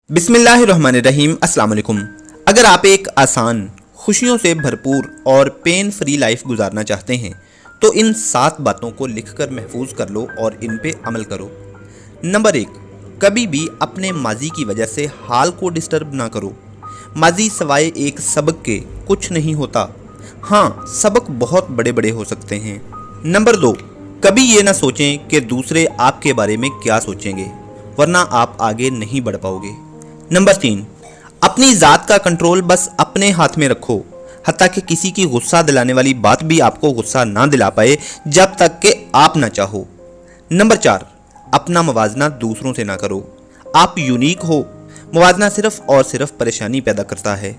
बिस्मिल्लाहिर्रहमानिर्रहीम। अस्सलाम वालेकुम। अगर आप एक आसान, खुशियों से भरपूर और पेन फ्री लाइफ गुजारना चाहते हैं तो इन 7 बातों को लिखकर महफूज कर लो और इन पे अमल करो। नंबर 1, कभी भी अपने माजी की वजह से हाल को डिस्टर्ब ना करो। माजी सवाए एक सबक के कुछ नहीं होता। हाँ, सबक बहुत बड़े बड़े हो सकते हैं। नंबर 2, कभी ये ना सोचें कि दूसरे आपके बारे में क्या सोचेंगे, वरना आप आगे नहीं बढ़ पाओगे। नंबर 3, अपनी ज़ात का कंट्रोल बस अपने हाथ में रखो, हत्ता कि किसी की गुस्सा दिलाने वाली बात भी आपको गुस्सा ना दिला पाए जब तक कि आप ना चाहो। नंबर 4, अपना मवाजना दूसरों से ना करो। आप यूनिक हो, मवाजना सिर्फ और सिर्फ परेशानी पैदा करता है।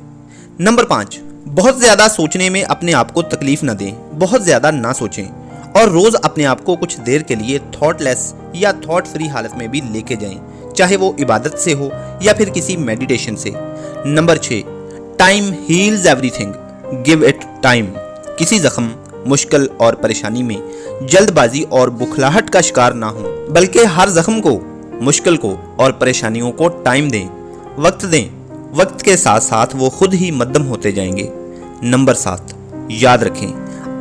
नंबर 5, बहुत ज़्यादा सोचने में अपने आप को तकलीफ ना दें, बहुत ज़्यादा ना सोचें और रोज़ अपने आप को कुछ देर के लिए थॉटलेस या थॉट फ्री हालत में भी लेके जाएं, चाहे वो इबादत से हो या फिर किसी मेडिटेशन से। Number 6, time heals everything, give it time. किसी जख्म, मुश्किल और परेशानी में जल्दबाजी और बुखलाहट का शिकार ना हो, बल्कि हर जख्म को, मुश्किल को और परेशानियों को टाइम दें, वक्त दें। वक्त के साथ साथ वो खुद ही मद्दम होते जाएंगे। नंबर 7, याद रखें,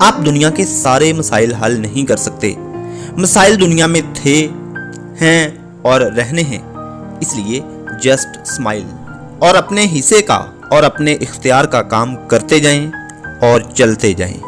आप दुनिया के सारे मसाइल हल नहीं कर सकते। मसाइल दुनिया में थे, हैं और रहने हैं। इसलिए जस्ट स्माइल और अपने हिस्से का और अपने इख्तियार का काम करते जाएं और चलते जाएं।